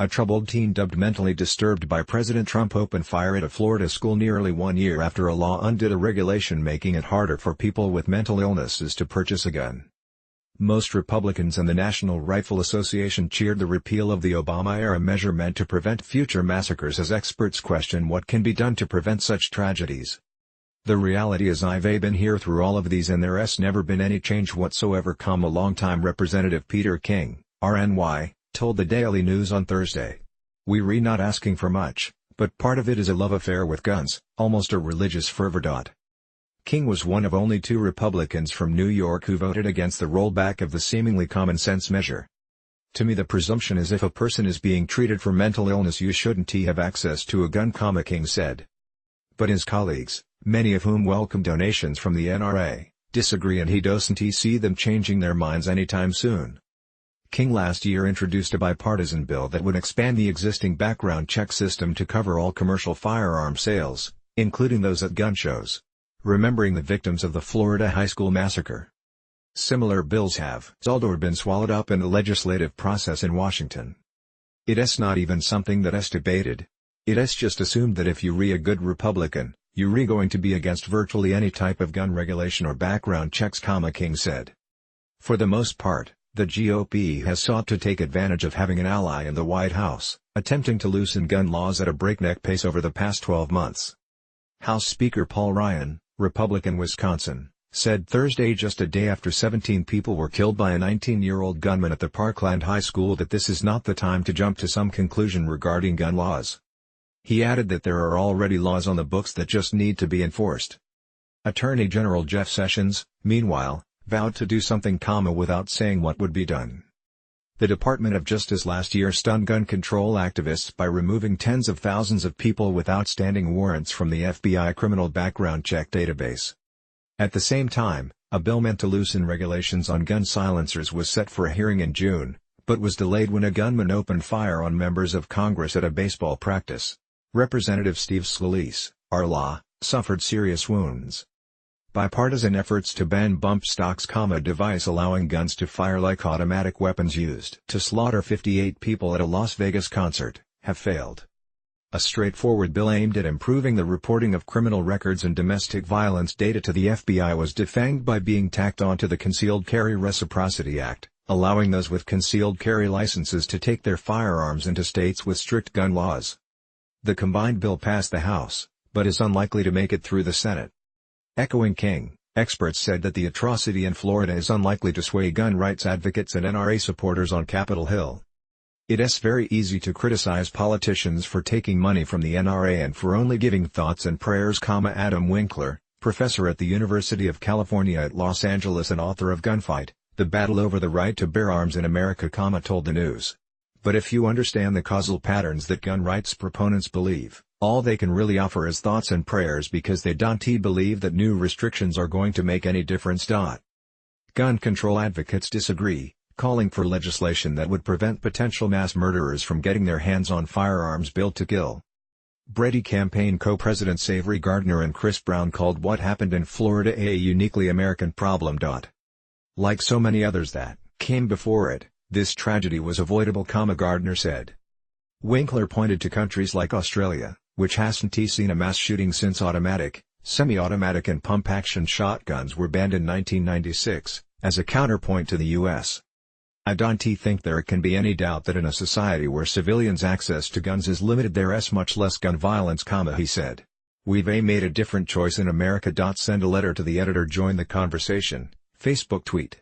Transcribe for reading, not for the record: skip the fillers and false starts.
A troubled teen dubbed mentally disturbed by President Trump opened fire at a Florida school nearly 1 year after a law undid a regulation making it harder for people with mental illnesses to purchase a gun. Most Republicans and the National Rifle Association cheered the repeal of the Obama-era measure meant to prevent future massacres as experts question what can be done to prevent such tragedies. The reality is I've been here through all of these and there's never been any change whatsoever, longtime Representative Peter King, RNY, told the Daily News on Thursday. We're not asking for much, but part of it is a love affair with guns, almost a religious fervor. King was one of only 2 Republicans from New York who voted against the rollback of the seemingly common-sense measure. To me the presumption is if a person is being treated for mental illness you shouldn't have access to a gun, King said. But his colleagues, many of whom welcome donations from the NRA, disagree and he doesn't see them changing their minds anytime soon. King last year introduced a bipartisan bill that would expand the existing background check system to cover all commercial firearm sales, including those at gun shows, remembering the victims of the Florida high school massacre. Similar bills have also been swallowed up in the legislative process in Washington. It's not even something that's debated. It's just assumed that if you're a good Republican, you're going to be against virtually any type of gun regulation or background checks, King said. For the most part, the GOP has sought to take advantage of having an ally in the White House, attempting to loosen gun laws at a breakneck pace over the past 12 months. House Speaker Paul Ryan, Republican Wisconsin, said Thursday just a day after 17 people were killed by a 19-year-old gunman at the Parkland High School that this is not the time to jump to some conclusion regarding gun laws. He added that there are already laws on the books that just need to be enforced. Attorney General Jeff Sessions, meanwhile, vowed to do something, without saying what would be done. The Department of Justice last year stunned gun control activists by removing tens of thousands of people with outstanding warrants from the FBI criminal background check database. At the same time, a bill meant to loosen regulations on gun silencers was set for a hearing in June, but was delayed when a gunman opened fire on members of Congress at a baseball practice. Representative Steve Scalise, R-Law, suffered serious wounds. Bipartisan efforts to ban bump stocks, device allowing guns to fire like automatic weapons used to slaughter 58 people at a Las Vegas concert, have failed. A straightforward bill aimed at improving the reporting of criminal records and domestic violence data to the FBI was defanged by being tacked onto the Concealed Carry Reciprocity Act, allowing those with concealed carry licenses to take their firearms into states with strict gun laws. The combined bill passed the House, but is unlikely to make it through the Senate. Echoing King, experts said that the atrocity in Florida is unlikely to sway gun rights advocates and NRA supporters on Capitol Hill. It's very easy to criticize politicians for taking money from the NRA and for only giving thoughts and prayers, Adam Winkler, professor at the University of California at Los Angeles and author of Gunfight, The Battle Over the Right to Bear Arms in America, told the News. But if you understand the causal patterns that gun rights proponents believe, all they can really offer is thoughts and prayers because they don't believe that new restrictions are going to make any difference. Gun control advocates disagree, calling for legislation that would prevent potential mass murderers from getting their hands on firearms built to kill. Brady campaign co-presidents Avery Gardner and Chris Brown called what happened in Florida a uniquely American problem. Like so many others that came before it, this tragedy was avoidable, Gardner said. Winkler pointed to countries like Australia, which hasn't seen a mass shooting since automatic, semi-automatic and pump-action shotguns were banned in 1996, as a counterpoint to the U.S. I don't think there can be any doubt that in a society where civilians' access to guns is limited there's much less gun violence, he said. We've made a different choice in America. Send a letter to the editor. Join the conversation, Facebook tweet.